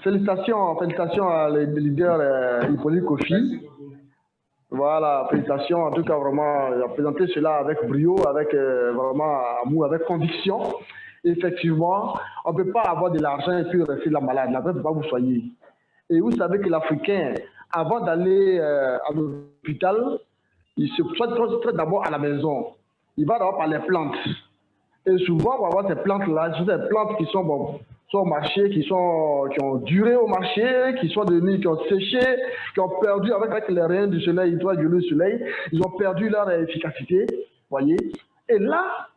Félicitations, félicitations à les leaders Hippolyte Kofi. Voilà, félicitations. En tout cas, vraiment, il a présenté cela avec brio, avec vraiment amour, avec conviction. Effectivement, on ne peut pas avoir de l'argent et puis rester la malade. La preuve, pas vous soyez. Et vous savez que l'Africain, avant d'aller à l'hôpital, il se traite d'abord à la maison. Il va d'abord par les plantes. Et souvent, pour avoir ces plantes-là, ce sont des plantes qui sont, bon, sont au marché, qui ont duré au marché, qui ont séché, qui ont perdu avec les rayons du soleil, le soleil, ils ont perdu leur efficacité, voyez. Et là,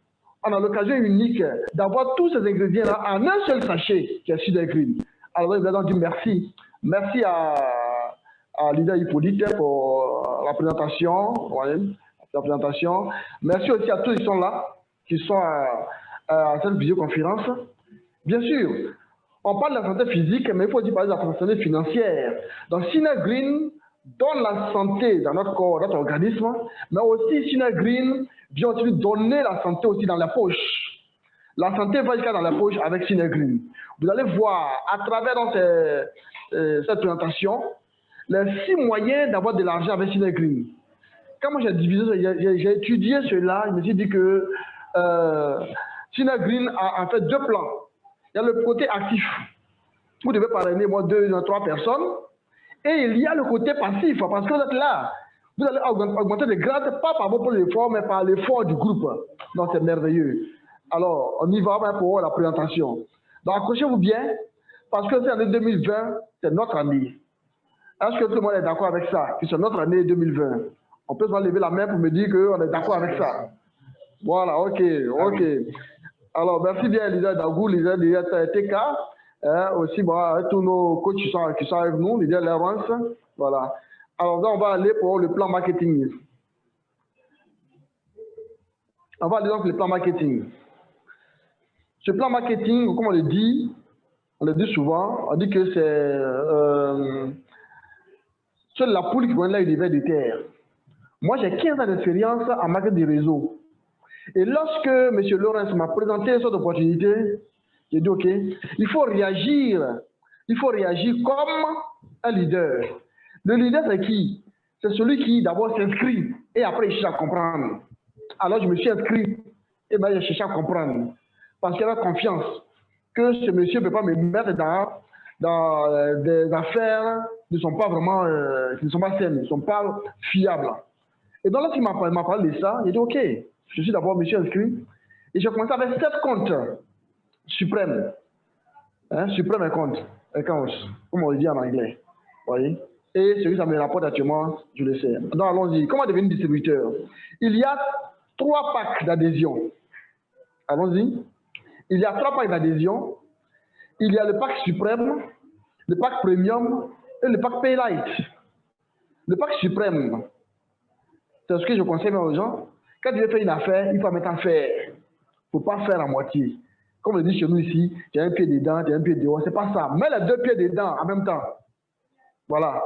on a l'occasion unique d'avoir tous ces ingrédients-là en un seul sachet qui est Synergreen. Alors, je vais dire merci. Merci à Leader Hippolyte pour la présentation, voyez, la présentation. Merci aussi à tous qui sont là, qui sont à cette visioconférence. Bien sûr, on parle de la santé physique, mais il faut aussi parler de la santé financière. Donc, Synergreen donne la santé dans notre corps, dans notre organisme, mais aussi Synergreen vient aussi donner la santé aussi dans la poche. La santé va jusqu'à dans la poche avec Synergreen. Vous allez voir à travers cette présentation les 6 moyens d'avoir de l'argent avec Synergreen. Quand moi j'ai étudié cela, je me suis dit que Synergreen a en fait 2 plans. Il y a le côté actif. Vous devez parrainer, moi, 2 ou 3 personnes. Et il y a le côté passif, parce que vous êtes là. Vous allez augmenter les grades, pas par votre effort, mais par l'effort du groupe. Donc, c'est merveilleux. Alors, on y va pour la présentation. Donc, accrochez-vous bien, parce que cette année 2020, c'est notre année. Est-ce que tout le monde est d'accord avec ça, que c'est notre année 2020? On peut se lever la main pour me dire qu'on est d'accord avec ça. Voilà, ok. Alors, merci bien, Lisa Dagou, Lisa TK, aussi tous nos coachs qui sont avec nous, Lisa Laurence. Voilà. Alors, là, on va aller pour le plan marketing. On va aller donc le plan marketing. Ce plan marketing, comme on le dit souvent, on dit que c'est seule la poule qui connaît l'univers de terre. Moi, j'ai 15 ans d'expérience en marketing de réseau. Et lorsque M. Lawrence m'a présenté cette opportunité, j'ai dit, OK, il faut réagir comme un leader. Le leader, c'est qui? C'est celui qui d'abord s'inscrit et après il cherche à comprendre. Alors, je me suis inscrit et bien j'ai cherché à comprendre. Parce qu'il y avait confiance que ce monsieur ne peut pas me mettre dans des affaires qui ne sont pas vraiment, qui ne sont pas saines, qui ne sont pas fiables. Et donc, lorsqu'il m'a parlé de ça, j'ai dit, OK, je suis d'abord monsieur inscrit. Et j'ai commencé avec 7 comptes suprêmes. Suprême account, comme on le dit en anglais. Voyez? Et celui qui ça me rapporte actuellement, je le sais. Donc, allons-y. Comment devenir distributeur? Il y a 3 packs d'adhésion. Allons-y. Il y a 3 packs d'adhésion. Il y a le pack suprême, le pack premium et le pack Paylight. Le pack suprême, c'est ce que je conseille aux gens. Quand tu veux faire une affaire, il faut mettre en faire. Il ne faut pas faire à moitié. Comme on le dit chez nous ici, tu as un pied dedans, tu as un pied dehors. Ce n'est pas ça. Mets les 2 pieds dedans en même temps. Voilà.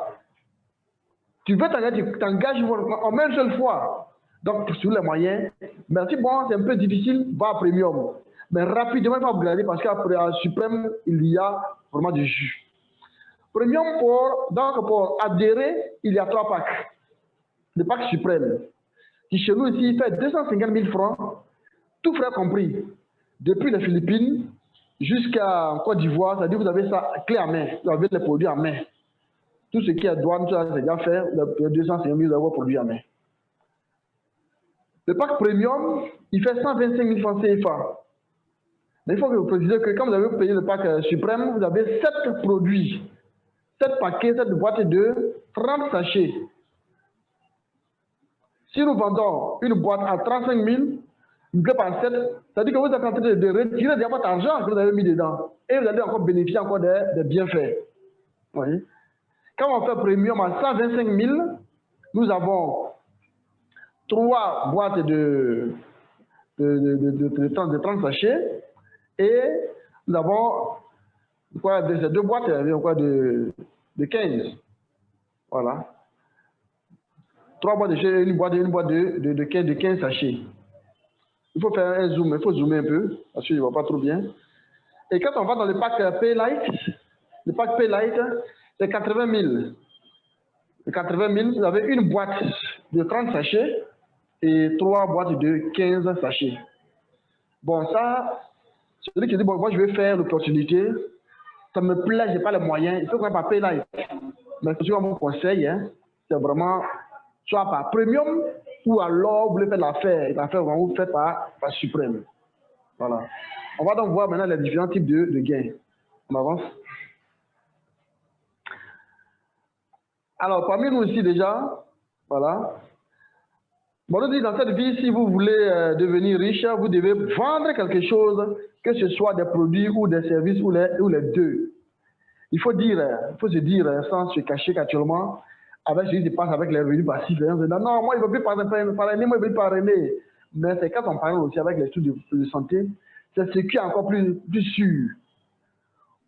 Tu veux t'engager, tu t'engages en même seule fois. Donc, sur les moyens, mais si bon, c'est un peu difficile, va à premium. Mais rapidement, il faut upgrader parce qu'après, à suprême, il y a vraiment du jus. Premium, pour adhérer, il y a 3 packs. Le pack suprême, qui chez nous ici, il fait 250 000 francs, tout frais compris. Depuis les Philippines jusqu'à Côte d'Ivoire, c'est-à-dire que vous avez ça clé en main, vous avez les produits en main. Tout ce qui est douane, tout ça, c'est déjà fait, les 250 000 euros produits en main. Le pack premium, il fait 125 000 francs CFA. Mais il faut que vous précisez que quand vous avez payé le pack suprême, vous avez 7 produits, 7 paquets, 7 boîtes de 30 sachets. Si nous vendons une boîte à 35 000, multiplié par 7, c'est-à-dire que vous êtes en train de retirer déjà votre argent que vous avez mis dedans. Et vous allez encore bénéficier encore des bienfaits. Vous voyez? Quand on fait premium à 125 000, nous avons 3 boîtes de 30 sachets et nous avons ces 2 boîtes de 15. Voilà. 3 boîtes de sachets, une boîte de 15 sachets. Il faut faire un zoom, il faut zoomer un peu, parce que je ne vois pas trop bien. Et quand on va dans le pack Paylight, Le pack Pay-Lite, c'est 80 000. Le 80 000, vous avez une boîte de 30 sachets et 3 boîtes de 15 sachets. Bon, ça, celui qui dit, bon, moi je vais faire l'opportunité, ça me plaît, je n'ai pas les moyens, il faut qu'on ait pas Pay-Lite. Mais ce que mon conseil, hein, c'est vraiment soit par premium ou alors vous voulez faire l'affaire. Et l'affaire, vous faites par suprême. Voilà. On va donc voir maintenant les différents types de gains. On avance. Alors, parmi nous ici déjà, voilà. Bon, on dit dans cette vie, si vous voulez devenir riche, vous devez vendre quelque chose, que ce soit des produits ou des services ou les deux. Il faut se dire, sans se cacher qu'actuellement, avec ce qui se passe avec les revenus passifs, les gens disent, non, moi, il ne veut plus parrainer, moi, il veut plus parrainer. Mais c'est quand on parle aussi avec les études de santé, c'est ce qui est encore plus sûr.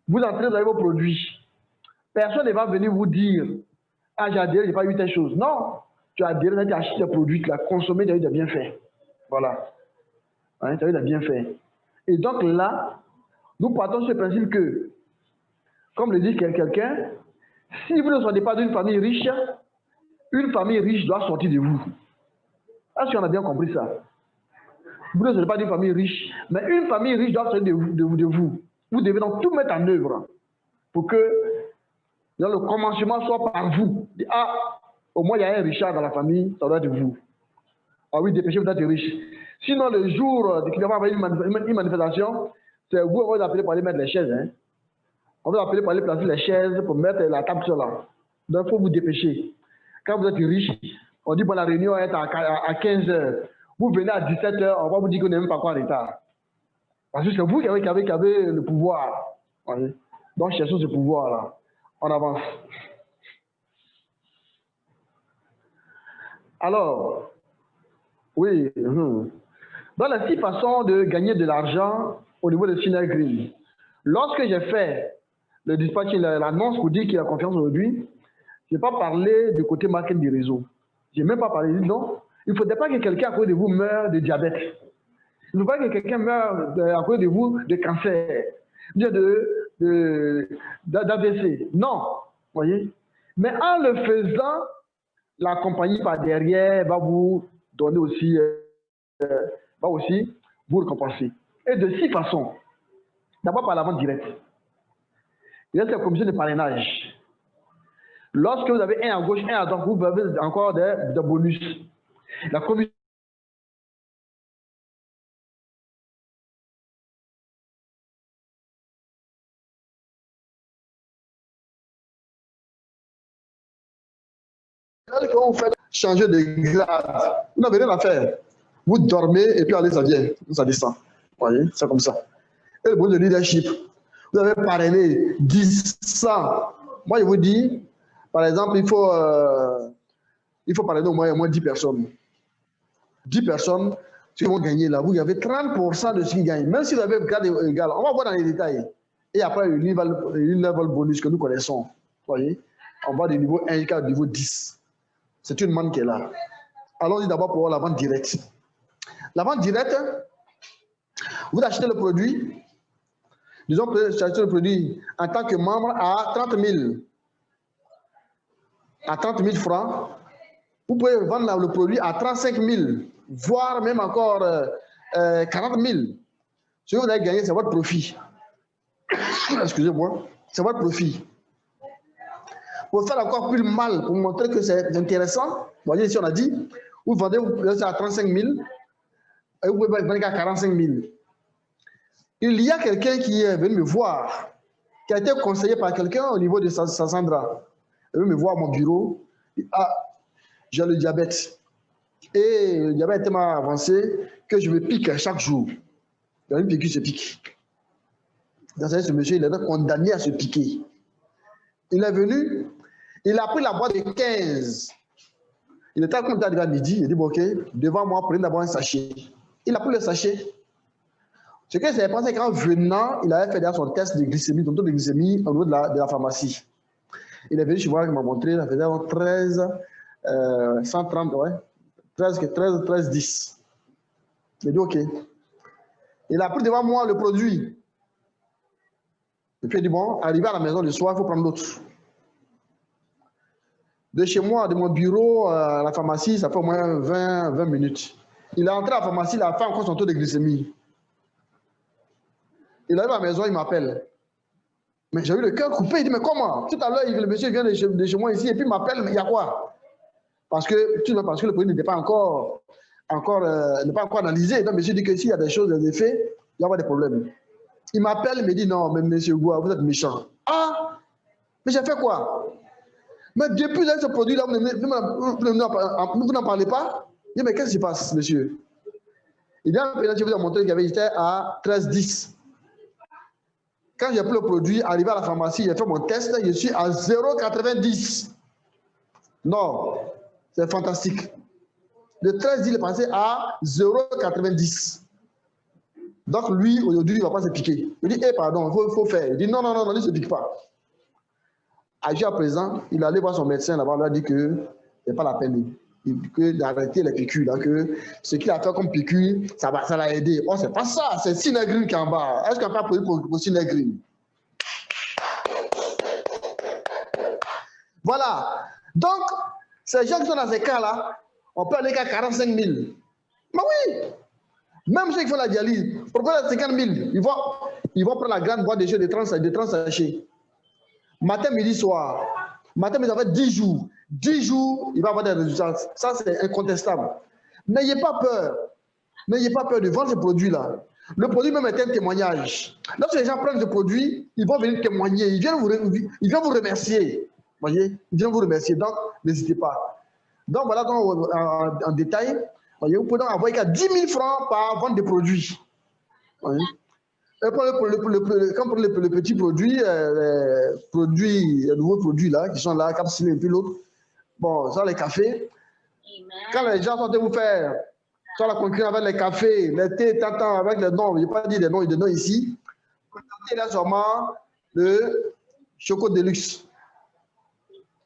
Vous entrez dans vos produits. Personne ne va venir vous dire, ah, j'ai adhéré, je n'ai pas eu telle chose. Non, tu as adhéré, tu as acheté des produits, tu l'as consommé, tu as eu des bienfaits. Voilà. Hein, tu as eu des bienfaits. Et donc là, nous partons sur le principe que, comme le dit quelqu'un, si vous ne sortez pas d'une famille riche, une famille riche doit sortir de vous. Est-ce qu'on a bien compris ça? Vous ne sortez pas d'une famille riche, mais une famille riche doit sortir de vous. Vous devez donc tout mettre en œuvre pour que le commencement soit par vous. Ah, au moins il y a un Richard dans la famille, ça doit être vous. Ah oui, dépêchez-vous d'être riche. Sinon, le jour qu'il va y avoir une manifestation, c'est vous, on va vous appeler pour aller mettre les chaises. Hein. On va vous appeler pour aller placer les chaises, pour mettre la table sur là. Donc, il faut vous dépêcher. Quand vous êtes riche, on dit, bon, la réunion est à 15 h. Vous venez à 17 h, on va vous dire qu'on n'est même pas encore en retard. Parce que c'est vous qui avez le pouvoir. Oui. Donc, cherchons ce pouvoir-là. On avance. Alors, oui. Dans les 6 façons de gagner de l'argent au niveau de Sinner Green, lorsque j'ai fait le dispatching, l'annonce pour dire qu'il y a confiance aujourd'hui, je n'ai pas parlé du côté marketing du réseau. Je n'ai même pas parlé, non. Il ne faudrait pas que quelqu'un à côté de vous meure de diabète. Il ne faut pas que quelqu'un meure à côté de vous de cancer, d'AVC. Non, voyez. Mais en le faisant, la compagnie par derrière va vous donner aussi, va aussi vous récompenser. Et de 6 façons. D'abord par la vente directe. Il y a cette commission de parrainage. Lorsque vous avez un à gauche, un à droite, vous avez encore des bonus. La commission quand vous faites changer de grade, vous n'avez rien à faire. Vous dormez et puis allez, ça vient, ça descend. Vous voyez, c'est comme ça. Et le bonus de leadership, vous avez parrainé 10, 100. Moi, je vous dis, par exemple, il faut parrainer au moins 10 personnes. 10 personnes, ce qu'ils vont gagner là, vous avez 30% de ce qu'ils gagnent. Même si vous avez un grade égal, on va voir dans les détails. Et après, une level bonus que nous connaissons. Vous voyez, on va du niveau 1 jusqu'au niveau 10. C'est une manne qui est là. Allons-y d'abord pour la vente directe. La vente directe, vous achetez le produit, disons que vous achetez le produit en tant que membre à 30 000. À 30 000 francs, vous pouvez vendre le produit à 35 000, voire même encore 40 000. Ce que vous avez gagné, c'est votre profit. Excusez-moi, c'est votre profit. Pour faire encore plus mal, pour montrer que c'est intéressant, vous voyez ici on a dit, vous vendez à 35 000 et vous pouvez vendre à 45 000. Il y a quelqu'un qui est venu me voir, qui a été conseillé par quelqu'un au niveau de Sandra. Il est venu me voir à mon bureau. Ah, j'ai le diabète. Et le diabète est tellement avancé que je me pique chaque jour. Il y a une piqûre, se pique. Dans ce monsieur, il est condamné à se piquer. Il est venu, il a pris la boîte de 15. Il était comme arrivé à midi, il dit, bon, ok, devant moi, prenez d'abord un sachet. Il a pris le sachet. Ce que j'ai pensé qu'en venant, il avait fait d'ailleurs son test de glycémie, son taux de glycémie au niveau de la pharmacie. Il est venu chez moi, il m'a montré, il faisait 13, 130, ouais, 13, 10. Il a dit, ok. Il a pris devant moi le produit. Et puis il dit, bon, arrivé à la maison le soir, il faut prendre l'autre. De chez moi, de mon bureau à la pharmacie, ça fait au moins 20 minutes. Il est entré à la pharmacie, il a fait encore son taux de glycémie. Il arrive à la maison, il m'appelle. Mais j'ai eu le cœur coupé. Il dit, mais comment? Tout à l'heure, le monsieur vient de chez moi ici et puis il m'appelle, mais il y a quoi? Parce que le produit n'était pas encore analysé. Donc, monsieur dit que s'il y a des choses, des effets, il y aura des problèmes. Il m'appelle, il me dit, non, mais monsieur Goua, vous êtes méchant. Ah, mais j'ai fait quoi? Mais depuis ce produit-là, vous n'en parlez pas? Il dit, mais qu'est-ce qui se passe, monsieur? Il dit, je vous ai montré qu'il y avait été à 13,10. Quand j'ai pris le produit, arrivé à la pharmacie, j'ai fait mon test, je suis à 0,90. Non, c'est fantastique. De 13, il est passé à 0,90. Donc lui, aujourd'hui, il ne va pas se piquer. Il dit, pardon, il faut faire. Il dit, non, il ne se pique pas. À présent, il allait voir son médecin là-bas, il lui a dit que ce n'est pas la peine d'arrêter les piqûres, là, que ce qu'il a fait comme piqûre, ça l'a aidé. Oh, c'est pas ça, c'est Synergreen qui est en bas. Est-ce qu'on peut appeler pour Synergreen? Voilà. Donc, ces gens qui sont dans ces cas-là, on peut aller qu'à 45 000. Mais oui, même ceux qui font la dialyse, pour faire 50 000, ils vont prendre la grande boîte de jeux de 30 sachets. Matin, midi, soir. Matin, mais ça fait 10 jours. 10 jours, il va avoir des résultats. Ça, c'est incontestable. N'ayez pas peur. N'ayez pas peur de vendre ce produit-là. Le produit même est un témoignage. Lorsque les gens prennent ce produit, ils vont venir témoigner. Ils viennent vous remercier. Vous voyez? Ils viennent vous remercier. Donc, n'hésitez pas. Donc, voilà donc, en détail. Voyez, vous pouvez donc avoir qu'à 10 000 francs par vente de produits. Voyez? Et pour le petit produit, les nouveaux produits là, qui sont là, capsulés et puis l'autre, bon, ça les cafés. Quand les gens sont de vous faire, sur la concurrence avec les cafés, les thés, avec les noms, je ne vais pas dire des noms ici, il a sûrement le Choco Deluxe.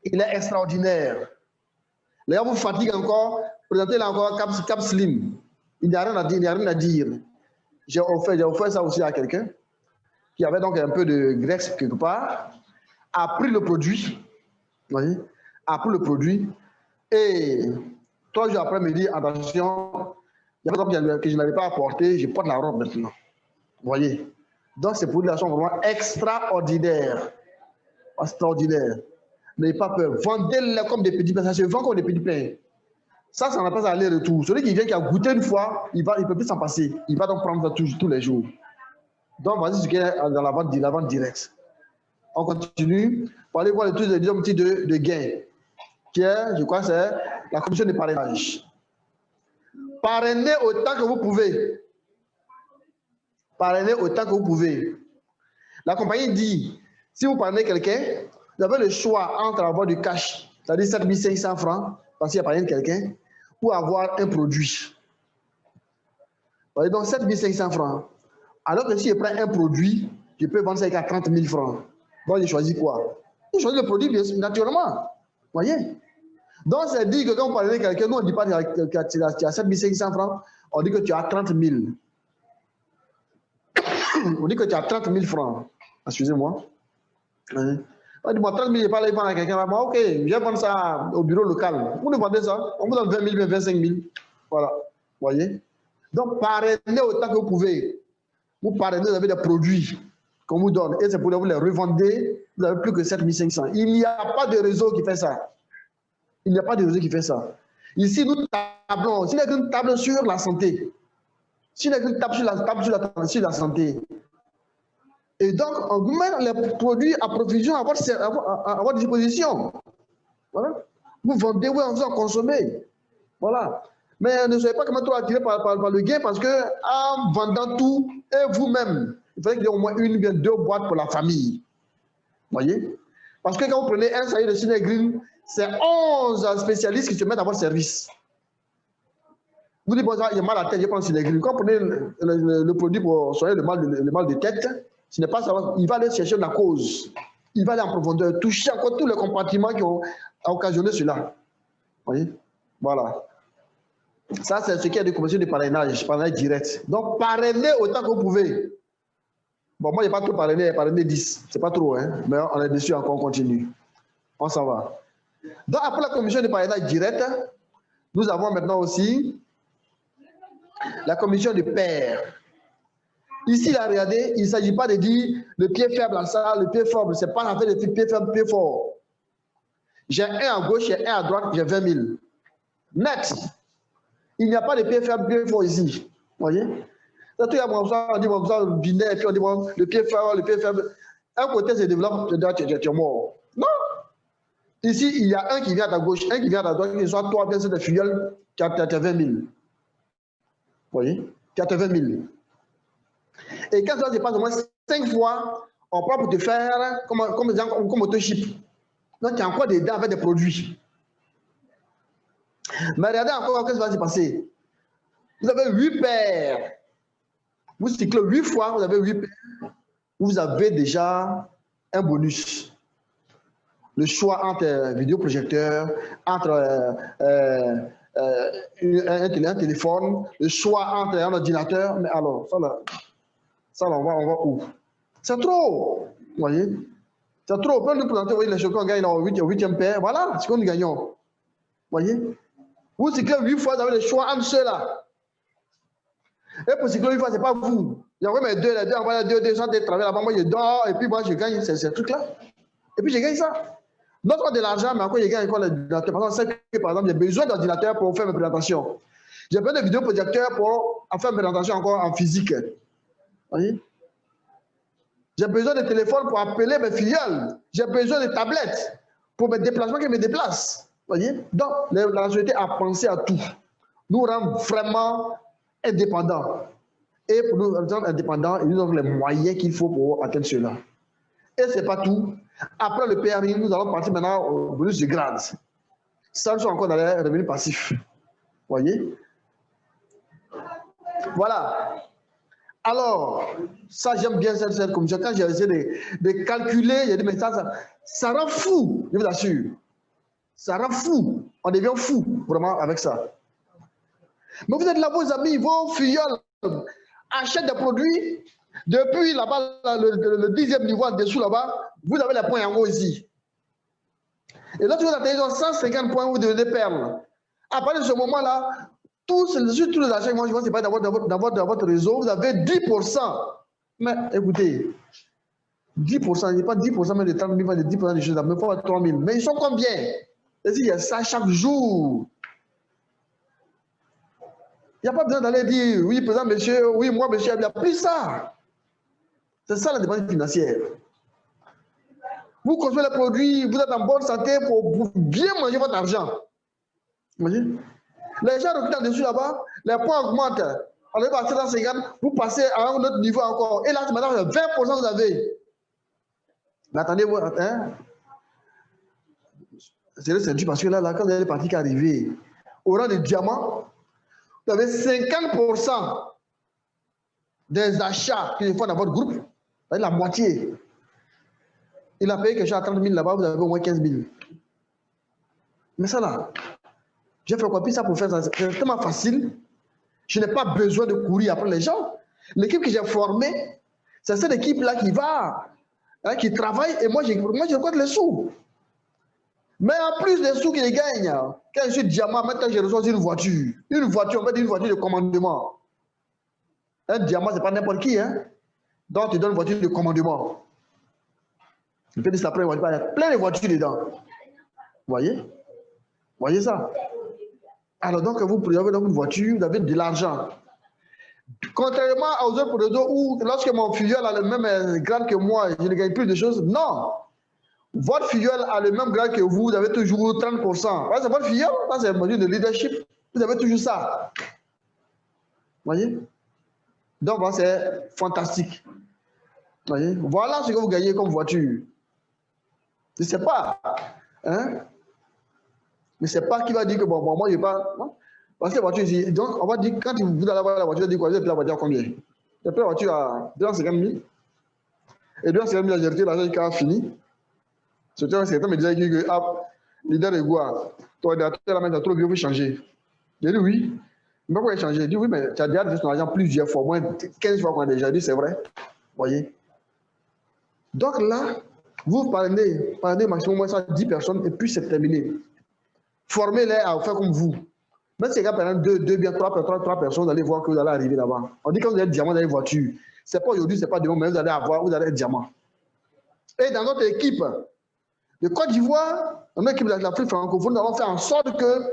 Il est extraordinaire. Les gens vous fatiguent encore, présentez-le encore Cap Slim. Il n'y a rien à dire. J'ai offert ça aussi à quelqu'un qui avait donc un peu de graisse quelque part, a pris le produit, voyez, a pris le produit, et 3 jours après me dit, attention, il y a des robe que je n'avais pas apporté, je porte la robe maintenant. Vous voyez. Donc ces produits-là sont vraiment extraordinaires. Extraordinaires. N'ayez pas peur. Vendez-les comme des petits pains. Ça se vend comme des petits pains. Ça n'a pas aller-retour. Celui qui vient, qui a goûté une fois, il ne peut plus s'en passer. Il va donc prendre ça tous les jours. Donc, voici ce qui est dans la vente directe. On continue pour aller voir les trucs de gain, qui est, je crois, c'est la commission de parrainage. Parrainez autant que vous pouvez. Parrainez autant que vous pouvez. La compagnie dit, si vous parrainez quelqu'un, vous avez le choix entre avoir du cash, c'est-à-dire 7 500 francs, parce qu'il y a parrainé quelqu'un, ou avoir un produit. Vous voyez, donc 7 500 francs. Alors que si je prends un produit, je peux vendre ça à 30 000 francs. Donc, je choisis quoi? Je choisis le produit, bien sûr, naturellement. Vous voyez? Donc, c'est dit que quand vous parlez de quelqu'un, nous, on ne dit pas que tu as 7 500 francs, on dit que tu as 30 000. On dit que tu as 30 000 francs. Excusez-moi. On dit, moi, 30 000, je parle à quelqu'un. Moi, ok, je vais vendre ça au bureau local. Vous nous vendez ça, on vous donne 20 000, 25 000. Voilà. Vous voyez? Donc, parrainez autant que vous pouvez. Vous parrainez, vous avez des produits qu'on vous donne. Et c'est pour vous les revendre. Vous n'avez plus que 7 500. Il n'y a pas de réseau qui fait ça. Il n'y a pas de réseau qui fait ça. Ici, nous tablons. S'il y a une table sur la santé. S'il y a une table sur la santé. Et donc, on vous met les produits à profusion à votre disposition. Voilà. Vous vendez, vous en consommez. Voilà. Mais ne soyez pas comment trop attiré par le gain parce qu'en vendant tout et vous-même, il fallait qu'il y ait au moins 1 ou 2 boîtes pour la famille. Vous voyez? Parce que quand vous prenez un sachet de Synergreen, c'est 11 spécialistes qui se mettent à votre service. Vous dites, bon, il y a mal à la tête, je prends Synergreen. Quand vous prenez le produit pour soigner le mal de tête, ce n'est pas ça. Il va aller chercher la cause. Il va aller en profondeur, toucher encore tous les compartiments qui ont occasionné cela. Vous voyez? Voilà. Ça, c'est ce qui est de commission de parrainage direct. Donc, parrainez autant que vous pouvez. Bon, moi, je n'ai pas trop parlé 10. Ce n'est pas trop, hein. Mais on est dessus encore, on continue. On s'en va. Donc, après la commission de parrainage direct, nous avons maintenant aussi la commission de pairs. Ici, là, regardez, il ne s'agit pas de dire le pied faible à ça, le pied fort. Ce n'est pas l'affaire de pied faible, pied fort. J'ai un à gauche, j'ai un à droite, j'ai 20 000. Net. Il n'y a pas de pied faible, pied fort ici. Vous voyez? On dit, on dit, et puis on dit, bon, le pied fort, le pied faible. Un côté se développe, tu es mort. Non. Ici, il y a un qui vient à ta gauche, un qui vient à ta droite, qu'il soit toi, bien sûr, de filleul, tu as 20 000. Vous voyez? Tu as 20 000. Et quand ça se passe au moins 5 fois, on prend pour te faire comme autoship. Donc, tu as encore des dents avec des produits. Mais regardez encore, qu'est-ce qui va se passer? Vous avez 8 paires. Vous cyclez 8 fois, vous avez 8 paires. Vous avez déjà un bonus. Le choix entre un vidéoprojecteur, entre un téléphone, le choix entre un ordinateur. Mais alors, ça là on va où? C'est trop. Vous voyez? C'est trop. Pour nous présenter, vous voyez, les chocolats, on gagne en 8e paire. Voilà ce que nous gagnons. Vous voyez? Vous cyclez 8 fois, vous avez le choix entre ceux-là. Et pour cycler 8 fois, ce n'est pas vous. Il y a mes deux, les deux, envoient les deux gens de travailler là-bas. Moi, je dors et puis moi, je gagne ces trucs-là. Et puis, je gagne ça. Non seulement de l'argent, mais encore, je gagne encore l'ordinateur. Par exemple, j'ai besoin d'ordinateur pour faire mes présentations. J'ai besoin de vidéoprojecteurs pour faire mes présentations encore en physique. Vous voyez? J'ai besoin de téléphone pour appeler mes filleuls. J'ai besoin de tablettes pour mes déplacements qui me déplacent. Vous voyez? Donc, la société a pensé à tout. Nous rend vraiment indépendants. Et pour nous rendre indépendants, ils nous donnent les moyens qu'il faut pour atteindre cela. Et ce n'est pas tout. Après le PRI, nous allons partir maintenant au bonus de grade. Ça, nous sommes encore dans les revenus passifs. Vous voyez? Voilà. Alors, ça, j'aime bien cette commission. Quand j'ai essayé de calculer, j'ai dit, mais ça rend fou, je vous assure. Ça rend fou. On devient fou, vraiment, avec ça. Mais vous êtes là, vos amis, vos filleuls achètent des produits. Depuis là-bas, le 10e niveau en dessous là-bas, vous avez les points en haut ici. Et lorsque vous atteignez 150 points, vous devenez perle. À partir de ce moment-là, tous les achats, moi je vois, c'est pas dans votre réseau, vous avez 10%. Mais écoutez, 10%, il n'y a pas 10%, mais de 30 000, de 10% des choses, même pas 3 000. Mais ils sont combien? Et il y a ça chaque jour. Il n'y a pas besoin d'aller dire, oui, président, monsieur, oui, moi, monsieur, il n'y a plus ça. C'est ça la dépense financière. Vous consommez les produits, vous êtes en bonne santé pour bien manger votre argent. Vous voyez? Les gens recrutent en dessous là-bas, les points augmentent. On est passé dans 50, vous passez à un autre niveau encore. Et là, maintenant, 20% vous avez. Mais attendez, hein? C'est dû parce que là, quand vous avez les parties qui arrivent, au rang de diamant, vous avez 50% des achats qu'ils font dans votre groupe, la moitié. Il a payé quelque chose à 30 000 là-bas, vous avez au moins 15 000. Mais ça là, j'ai fait quoi? Puis ça pour faire ça, c'est tellement facile. Je n'ai pas besoin de courir après les gens. L'équipe que j'ai formée, c'est cette équipe-là qui va, hein, qui travaille, et moi je récolte les sous. Mais en plus des sous qu'ils gagnent, quand je suis diamant, maintenant je reçois une voiture. Une voiture, on va dire une voiture de commandement. Un diamant, ce n'est pas n'importe qui, hein. Donc tu donnes une voiture de commandement. Je peux dire ça après, il y a plein de voitures dedans. Vous voyez? Vous voyez ça? Alors donc vous avez donc une voiture, vous avez de l'argent. Contrairement aux autres réseaux où lorsque mon filleul a le même grade que moi, je ne gagne plus de choses, non. Votre filleul a le même grade que vous avez toujours 30%. C'est votre filleul, c'est un module de leadership, vous avez toujours ça. Vous voyez? Donc c'est fantastique. Vous voyez? Voilà ce que vous gagnez comme voiture. Je ne sais pas. Hein? Mais ce n'est pas qui va dire que bon, moi je ne vais pas. Non? Parce que la voiture ici, donc on va dire, quand vous allez avoir la voiture, vous allez dire quoi? Vous avez la voiture à combien? Vous avez la voiture à 250 000. Et 250 000, j'ai retiré l'argent qui a fini. C'était un certain me disait que, leader de Goua, ton ordinateur là, tu as trop vieux, il faut changer. J'ai dit oui. Mais pourquoi changer? J'ai dit oui, mais tu as déjà fait ton argent plusieurs fois, moins 15 fois qu'on a déjà dit, c'est vrai. Vous voyez? Donc là, vous parlez maximum moins ça 10 personnes et puis c'est terminé. Formez-les à faire comme vous. Même si il y a par exemple bien trois personnes, vous allez voir que vous allez arriver là-bas. On dit que vous avez le diamant dans les voitures. C'est pas aujourd'hui, c'est pas demain, mais vous allez le diamant. Et dans notre équipe de Côte d'Ivoire, dans notre équipe de l'Afrique francophone, nous avons fait en sorte que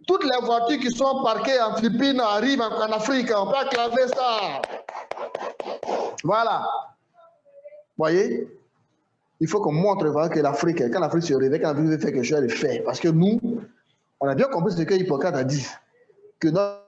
toutes les voitures qui sont parquées en Philippines arrivent en Afrique. On peut acclamer ça. Voilà. Vous voyez? Il faut qu'on montre que l'Afrique, quand l'Afrique se réveille, quand l'Afrique veut faire quelque chose, elle le fait. Parce que nous, on a bien compris ce que Hippocrate a dit. Que notre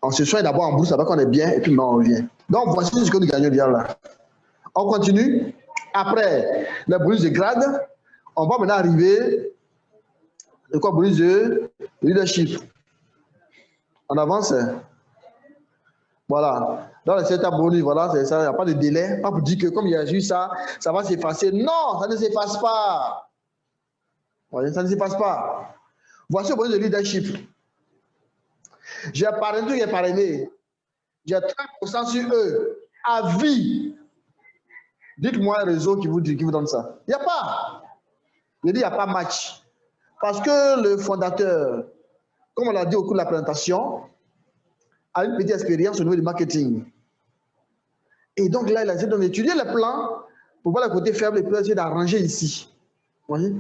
on se soigne d'abord en bourse, avec on est bien, et puis maintenant on revient. Donc voici ce que nous gagnons déjà là. On continue. Après le bonus de grade, on va maintenant arriver le quoi bonus de leadership. On avance. Voilà. Dans le setup bonus, voilà, c'est ça, il n'y a pas de délai. Pas pour dire que comme il y a juste ça, ça va s'effacer. Non, ça ne s'efface pas. Voyez, ça ne s'efface pas. Voici le bonus de leadership. J'ai parrainé, j'ai parrainé. J'ai 30% sur eux. À vie. Dites-moi un réseau qui vous donne ça. Il n'y a pas. Je dis, il n'y a pas match. Parce que le fondateur, comme on l'a dit au cours de la présentation, a une petite expérience au niveau du marketing. Et donc là, il a essayé d'étudier le plan pour voir le côté faible et puis essayer d'arranger ici. Vous voyez?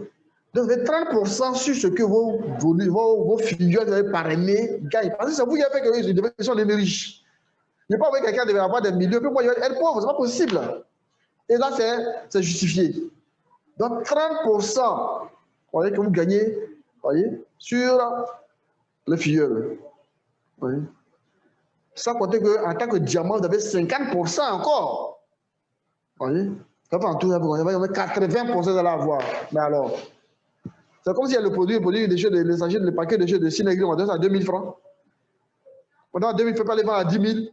Donc, vous avez 30% sur ce que vos figures avez parrainé gagnent. Parce que c'est vous qui avez fait que ils sont devenus riches. Il n'y a pas que quelqu'un devait avoir des millions, puis moi, il va être pauvre, ce n'est pas possible. Et là, c'est justifié. Donc, 30%, vous voyez, que vous gagnez, voyez, sur le filleul. Voyez. Sans compter qu'en tant que diamant, vous avez 50% encore. Vous voyez. En tout, vous avez 80%, vous allez avoir. Mais alors, c'est comme si le produit le paquet de jeux de Cinégril, on va donner à 2000 francs. Pendant 2000, il ne faut pas les vendre à 10 000. Il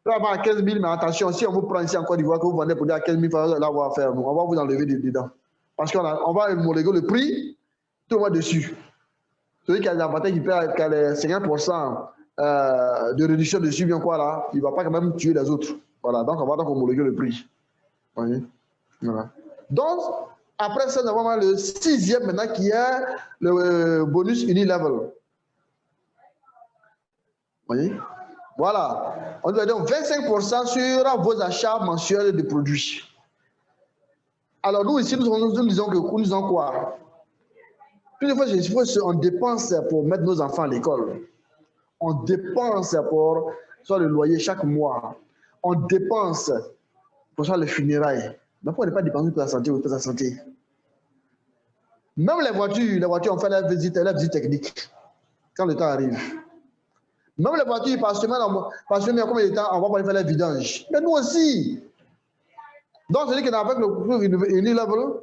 faut avoir à 15 000, mais attention, si on vous prend ici en Côte d'Ivoire, que vous vendez pour dire à 15 000 francs, vous allez avoir à faire. On va vous enlever dedans. Parce qu'on va homologuer le prix, tout le monde dessus. Celui qui a l'avantage, qui a les 50% de réduction dessus, bien quoi là, il ne va pas quand même tuer les autres. Voilà, donc on va donc homologuer le prix. Vous voyez? Voilà. Donc, après ça, nous avons le 6e maintenant qui est le bonus unilevel. Vous voyez? Voilà. On doit donc 25% sur vos achats mensuels de produits. Alors nous ici, nous disons quoi? Plusieurs fois, on dépense pour mettre nos enfants à l'école. On dépense pour soit le loyer chaque mois. On dépense pour soit les funérailles. Mais pourquoi on n'est pas dépensé pour la santé ou pour la santé? Même les voitures, on fait la visite technique quand le temps arrive. Même les voitures, par semaine, combien de temps on va pas faire les vidanges? Mais nous aussi. Donc, c'est-à-dire qu'avec le Unilevel,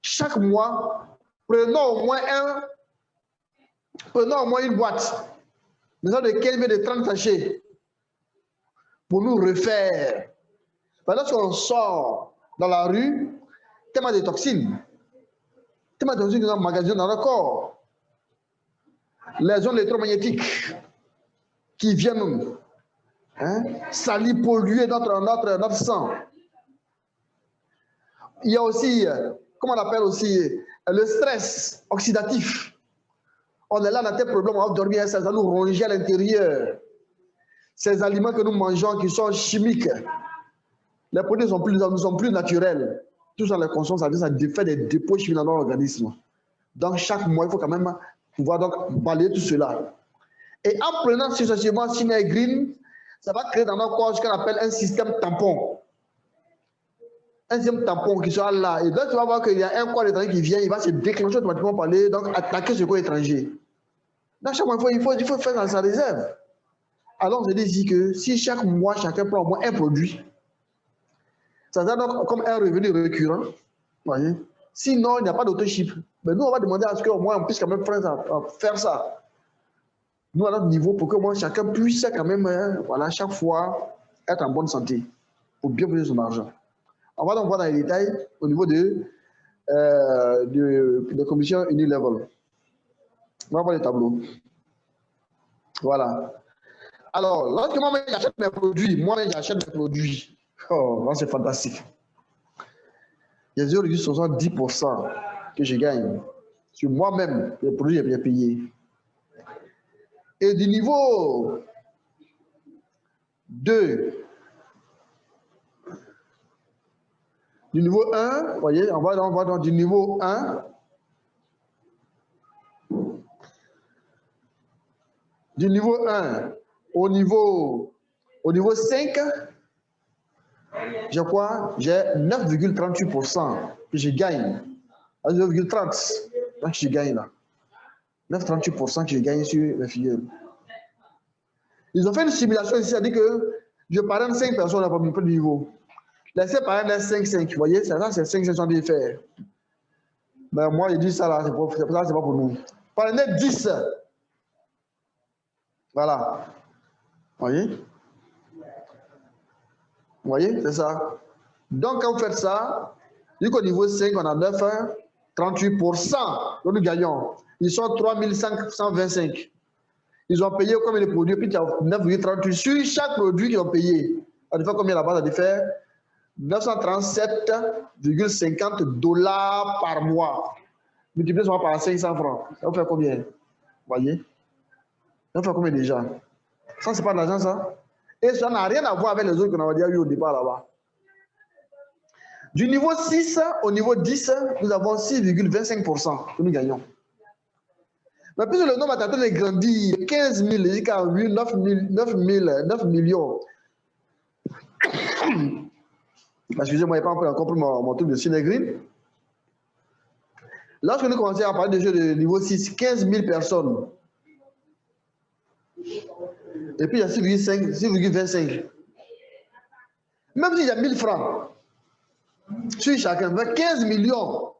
chaque mois, prenons au moins une boîte, maintenant de 15 000 de 30 sachets, pour nous refaire. Lorsqu'on sort dans la rue, tellement de toxines, tellement de toxines dans le magasin, dans le corps, les ondes électromagnétiques qui viennent salir, polluer notre sang. Il y a aussi, comment on appelle aussi, le stress oxydatif. On est là, on a des problèmes, on va dormir, ça nous ronge à l'intérieur. Ces aliments que nous mangeons qui sont chimiques, les produits ne sont plus naturels. Tout ça, les consomme, ça fait des dépôts chimiques dans notre organisme. Donc, chaque mois, il faut quand même pouvoir donc balayer tout cela. Et en prenant successivement Cinégril, ça va créer dans notre corps ce qu'on appelle un système tampon. Un système tampon qui sera là. Et là, tu vas voir qu'il y a un corps étranger qui vient, il va se déclencher automatiquement par les, donc attaquer ce corps étranger. Donc, chaque mois, il faut faire dans sa réserve. Alors, je dis ici que si chaque mois, chacun prend au moins un produit, ça sera donc comme un revenu récurrent. Voyez? Sinon, il n'y a pas d'autochip. Mais nous, on va demander à ce qu'au moins on puisse quand même faire ça. Nous, à notre niveau, pour que moi, chacun puisse quand même, voilà, chaque fois, être en bonne santé pour bien payer son argent. On va donc voir dans les détails au niveau de de commission Unilevel. On va voir les tableaux. Voilà. Alors, lorsque moi-même j'achète mes produits, oh, c'est fantastique. Il y a 0,70% que je gagne sur moi-même, les produits que j'ai payés. Et du niveau 2, du niveau 1, vous voyez, on va dans du niveau 1, du niveau 1 au niveau 5, je crois, j'ai 9,38% que je gagne. 9,30% que je gagne là. 9,38% que je gagne sur les filleuls. Ils ont fait une simulation ici, c'est-à-dire que je parraine 5 personnes à mon niveau. Laissez parrainer 5-5, vous voyez, ça c'est 500 de faire. Mais moi, je dis ça là, c'est pas pour nous. Parrainer 10. Voilà. Vous voyez, c'est ça. Donc, quand vous faites ça, vu qu'au niveau 5, on a 9,38%. Donc, nous gagnons. Ils sont 3525. Ils ont payé combien de produits, puis il y a 9,38 sur chaque produit qu'ils ont payé. Ça fait combien là-bas? Ça fait 937,50 $ par mois. Multiplié par 500 francs. Ça vous fait combien? Vous voyez? Ça vous fait combien déjà? Ça, c'est pas de l'argent, ça? Et ça n'a rien à voir avec les autres qu'on avait déjà eu au départ là-bas. Du niveau 6 au niveau 10, nous avons 6,25% que nous gagnons. Mais plus le nombre atteint de grandir, 15 000 jusqu'à 9 millions. Excusez-moi, je n'ai pas encore pris mon truc de Cinegreen. Lorsque nous commençons à parler de jeux de niveau 6, 15 000 personnes. Et puis il y a 6,25. Même s'il y a 1000 francs sur chacun, 15 millions.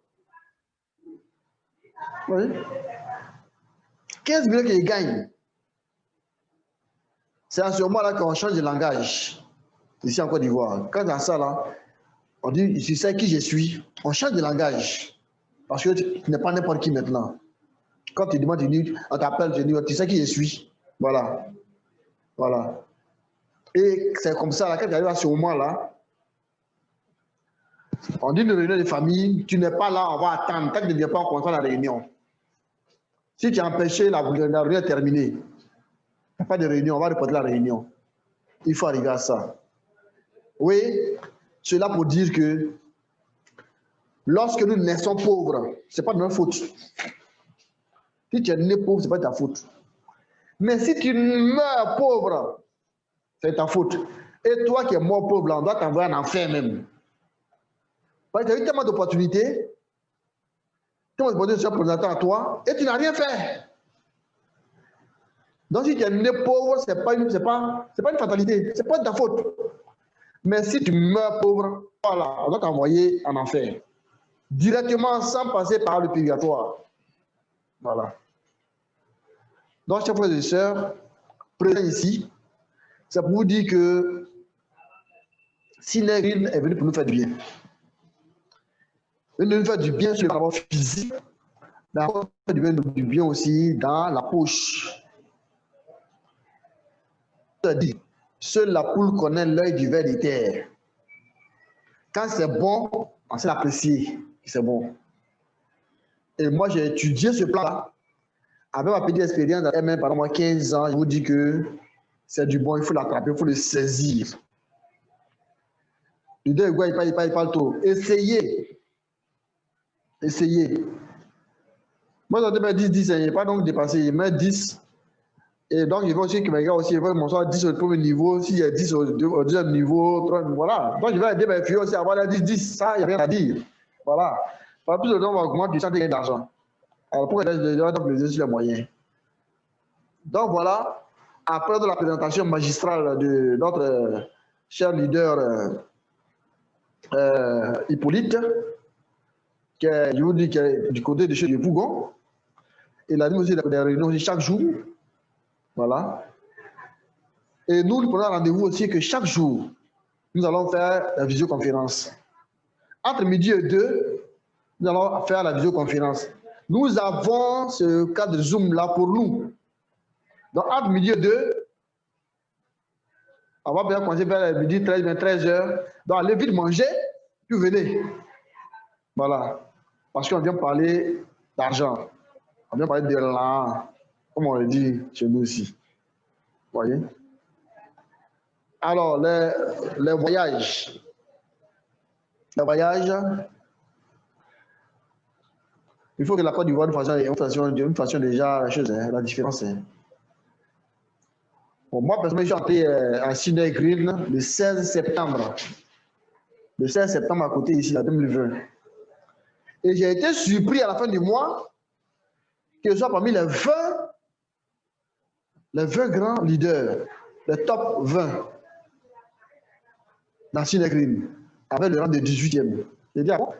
Oui. 15 millions qu'ils gagnent. C'est à ce moment-là qu'on change de langage. Ici en Côte d'Ivoire. Quand à ça, là, on dit, tu sais qui je suis. On change de langage. Parce que tu n'es pas n'importe qui maintenant. Quand tu demandes, on t'appelle, tu dis, tu sais qui je suis. Voilà. Voilà. Et c'est comme ça, là, quand tu arrives à ce moment-là, on dit une réunion de famille, tu n'es pas là, on va attendre, tant que tu ne viens pas, on continue la réunion. Si tu as empêché, la réunion est terminée. Il n'y a pas de réunion, on va reporter la réunion. Il faut arriver à ça. Oui, cela pour dire que lorsque nous naissons pauvres, ce n'est pas de notre faute. Si tu es né pauvre, ce n'est pas de ta faute. Mais si tu meurs pauvre, c'est ta faute. Et toi qui es mort pauvre, on doit t'envoyer en enfer même. Parce que tu as eu tellement d'opportunités, tellement d'opportunités sont présentées à toi, et tu n'as rien fait. Donc si tu es né pauvre, ce n'est pas une fatalité, ce n'est pas de ta faute. Mais si tu meurs pauvre, voilà, on doit t'envoyer en enfer. Directement, sans passer par le purgatoire. Voilà. Donc, chers frères et sœurs, présents ici, c'est pour vous dire que Cinegreen est venu pour nous faire du bien. Il nous faire du bien sur le plan physique, mais du bien aussi dans la poche. Seule la poule connaît l'œil du ver des terres. Quand c'est bon, on sait l'apprécier. C'est bon. Et moi, j'ai étudié ce plan-là. Avec ma petite expérience dans MM pendant 15 ans, je vous dis que c'est du bon, il faut l'attraper, il faut le saisir. Le deux, il parle trop. Essayez. Essayez. Moi, j'en ai 10, il n'est pas donc dépassé, il met 10. Et donc, il faut aussi que mes gars aussi, il faut que 10 au premier niveau, s'il y a 10 au deuxième niveau, 3, voilà. Donc, je vais aider mes filles aussi à avoir 10, ça, il n'y a rien à dire. Voilà. Par plus le temps, on va augmenter du chantier d'argent. Alors, pour que je dois plaisir sur les moyens. Donc, voilà. Après de la présentation magistrale de notre cher leader Hippolyte, je vous dis, qui est du côté de chez Pougon. Il a dit aussi des réunions chaque jour. Voilà. Et nous prenons rendez-vous aussi que chaque jour, nous allons faire la visioconférence. Entre midi et 2, nous allons faire la visioconférence. Nous avons ce cadre de Zoom là pour nous. Donc, entre midi et 2, on va bien commencer vers midi 13 heures. Donc, allez vite manger, puis venez. Voilà. Parce qu'on vient parler d'argent. On vient parler de l'argent, comme on le dit chez nous aussi. Vous voyez? Alors, les voyages. Les voyages, il faut que la Côte d'Ivoire, d'une façon déjà, la différence. Bon, moi, personnellement, j'ai entré à Sydney Green le 16 septembre. Le 16 septembre à côté ici, en 2020. Et j'ai été surpris à la fin du mois que je sois parmi les 20 grands leaders, les top 20 dans Sydney Green, avec le rang de 18e. J'ai dit, ah bon?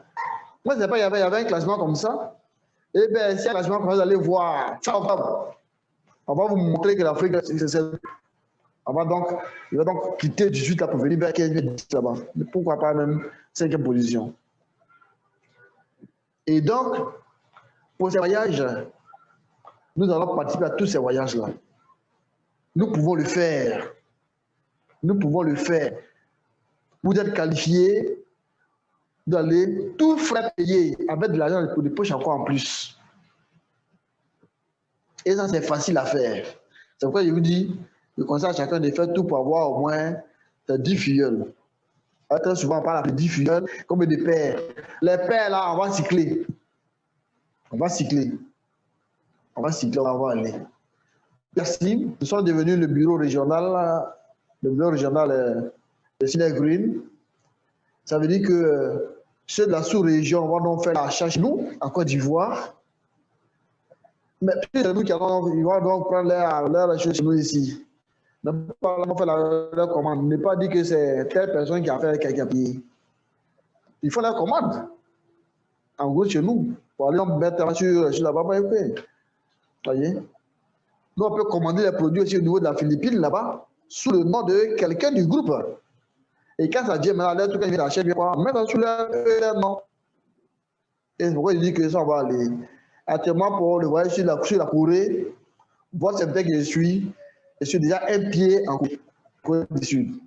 Moi, je ne sais pas, il y avait un classement comme ça. Eh bien, si un classement comme ça, vous allez voir, ça, on va vous montrer que l'Afrique, c'est il va donc quitter 18 là pour venir vers 15 là-bas. Pourquoi pas même 5e position. Et donc, pour ces voyages, nous allons participer à tous ces voyages-là. Nous pouvons le faire. Nous pouvons le faire. Vous êtes qualifiés d'aller tout frais payer avec de l'argent de poche encore en plus. Et ça, c'est facile à faire. C'est pourquoi je vous dis, je conseille à chacun de faire tout pour avoir au moins 10 filleuls. Très souvent, on parle de 10 filleuls comme des pères. Les pères, là, on va cycler. On va cycler, on va aller. Merci. Nous sommes devenus le bureau régional de Sydney Green. Ça veut dire que ceux de la sous-région vont donc faire l'achat chez nous, en Côte d'Ivoire. Mais c'est nous qui ils vont donc prendre leur chose chez nous ici. Ne pas faire leur commande. Ne pas dire que c'est telle personne qui a fait quelqu'un payer. Il faut leur commande. En gros, chez nous. Pour aller mettre sur là-bas, vous voyez? Nous, on peut commander les produits aussi au niveau de la Philippine, là-bas, sous le nom de quelqu'un du groupe. Et quand ça vient, maintenant, tout le monde vient acheter, on met sur leur nom. Et c'est pourquoi je dis que ça, on va aller. Actuellement, pour le voyage sur la Corée, votre secteur que je suis déjà un pied en Corée du Sud.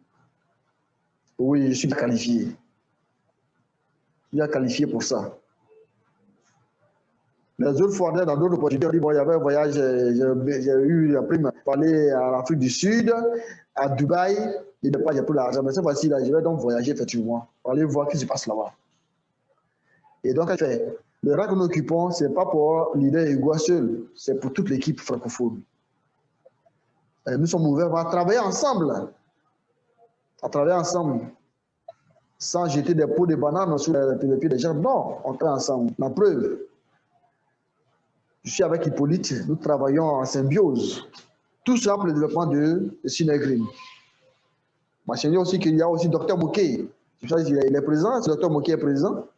Oui, je suis qualifié. Je suis qualifié pour ça. Les autres fois, dans d'autres opportunités, bon, il y avait un voyage, j'ai eu la prime pour aller à l'Afrique du Sud, à Dubaï, il n'y a pas pour l'argent. Mais cette fois-ci, je vais donc voyager effectivement, pour aller voir ce qui se passe là-bas. Et donc, le rang que nous occupons, ce n'est pas pour l'idée Hugo seul, c'est pour toute l'équipe francophone. Et nous sommes ouverts à travailler ensemble, sans jeter des pots de bananes sur les pieds des gens. Non, on travaille ensemble. La preuve. Je suis avec Hippolyte, nous travaillons en symbiose. Tout ça pour le développement de Sydney Green. Mentionner aussi qu'il y a aussi Dr Moké. Il est présent, si Dr Moké est présent.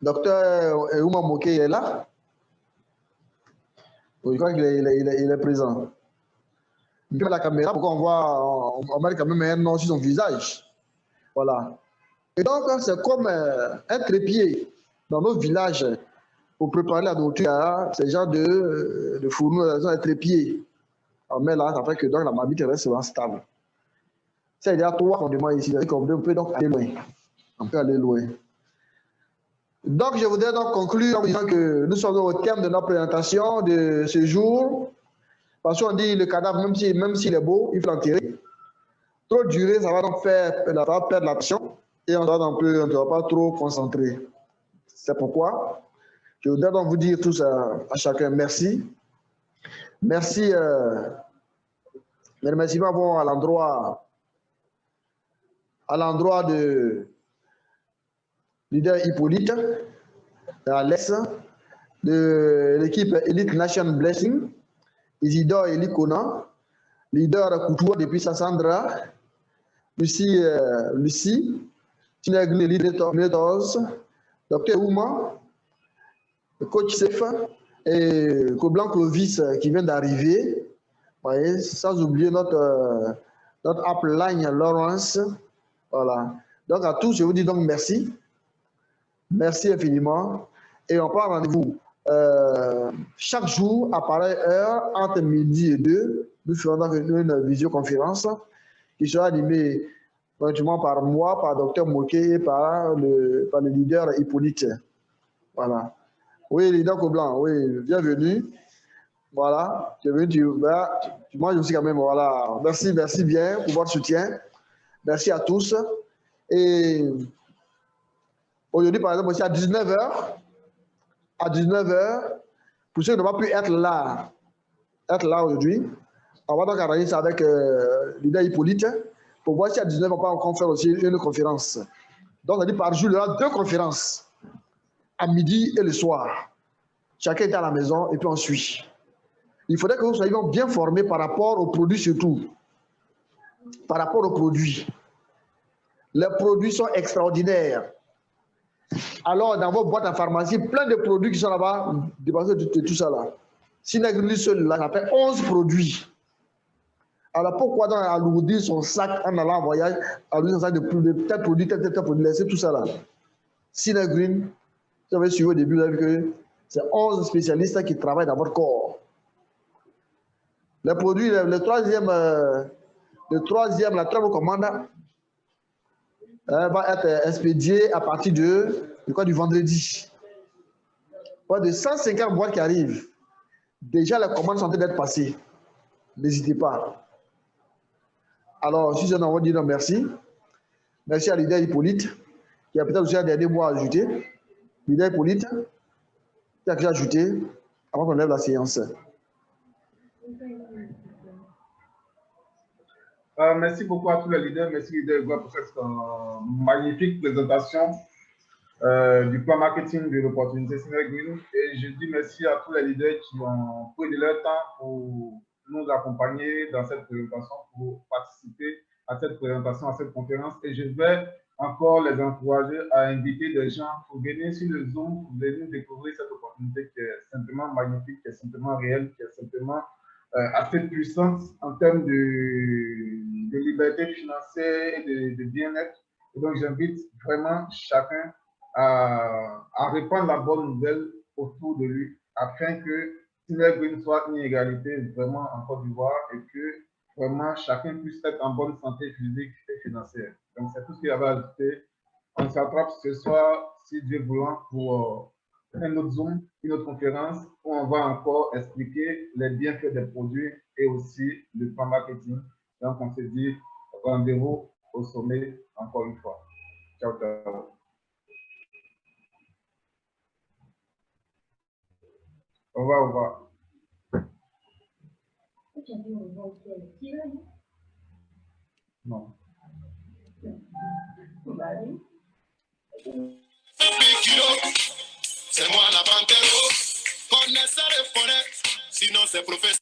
Dr Ouma Moké est là. Je crois qu'il est présent. Il fait la caméra pour qu'on voit, on met quand même un nom sur son visage. Voilà. Et donc, c'est comme un trépied dans nos villages. Pour préparer la nourriture, c'est genre de fourneau, un trépied. On met là, ça fait que donc, la marmite reste stable. C'est il y a 3 fondements ici. On peut donc aller loin. On peut aller loin. Donc, je voudrais donc conclure en disant que nous sommes au terme de notre présentation de ce jour. Parce qu'on dit le cadavre, même s'il est beau, il faut l'enterrer. Trop durer, ça va donc perdre l'attention et on ne doit pas trop concentrer. C'est pourquoi je voudrais donc vous dire tous à chacun merci. Merci. Mesdames et messieurs, à l'endroit de leader Hippolyte, Alex, de l'équipe Elite Nation Blessing, Isidore Elikona, leader Koutoua depuis Sassandra, Lucie, Tinegli Leaders, Dr Ouma, le coach Sefa et Coblan Clovis qui vient d'arriver, sans oublier notre upline Lawrence. Voilà. Donc à tous, je vous dis donc merci. Merci infiniment. Et on prend rendez-vous chaque jour à pareille heure entre midi et 2. Nous ferons donc une visioconférence qui sera animée gratuitement par moi, par Dr Moké et par le leader Hippolyte. Voilà. Oui, leader Coblan, oui, bienvenue. Voilà, tu es venu, moi je suis quand même, voilà. Merci, merci bien pour votre soutien. Merci à tous. Et aujourd'hui, par exemple, aussi à 19h, pour ceux qui n'ont pas pu être là aujourd'hui, on va donc arranger ça avec leader Hippolyte pour voir si à 19h, on peut encore faire aussi une conférence. Donc, on dit par jour, il y aura 2 conférences, à midi et le soir. Chacun est à la maison et puis on suit. Il faudrait que vous soyez bien formés par rapport aux produits surtout. Par rapport aux produits. Les produits sont extraordinaires. Alors, dans vos boîtes à pharmacie, plein de produits qui sont là-bas, dépensez de tout ça là. Sinagri seul là, ça fait 11 produits. Alors pourquoi donc alourdir son sac en allant en voyage, alourdir son sac de tel produit, tel produit, laissez tout ça là. Sinagri, vous avez suivi au début, vous avez vu que c'est 11 spécialistes qui travaillent dans votre corps. Les produits, la troisième commande va être expédiée à partir du vendredi. Pas de 150 boîtes qui arrivent. Déjà, les commandes sont en train d'être passées. N'hésitez pas. Alors, si j'en envoie dire non, merci. Merci à leader Hippolyte, qui a peut-être aussi un dernier mot à ajouter. Leader Hippolyte, qui a déjà ajouté avant qu'on lève la séance. Merci beaucoup à tous les leaders. Merci leader pour cette magnifique présentation du plan marketing de l'opportunité Sinagri. Et je dis merci à tous les leaders qui ont pris de leur temps pour nous accompagner dans cette présentation, pour participer à cette présentation, à cette conférence. Et je vais encore les encourager à inviter des gens pour venir sur le Zoom, pour venir découvrir cette opportunité qui est simplement magnifique, qui est simplement réelle, qui est simplement assez puissante en termes de liberté financière et de bien-être. Et donc, j'invite vraiment chacun à répandre la bonne nouvelle autour de lui afin que Sinagri soit une égalité vraiment en Côte d'Ivoire et que vraiment chacun puisse être en bonne santé physique et financière. Donc, c'est tout ce qu'il y avait à ajouter. On s'attrape ce soir, si Dieu voulant, pour un autre Zoom, une autre conférence où on va encore expliquer les bienfaits des produits et aussi le plan marketing. Donc, on se dit rendez-vous au sommet encore une fois. Ciao, ciao. Au revoir, au revoir. Non. C'est moi la panthère, connaissez les forêts, sinon c'est professeur.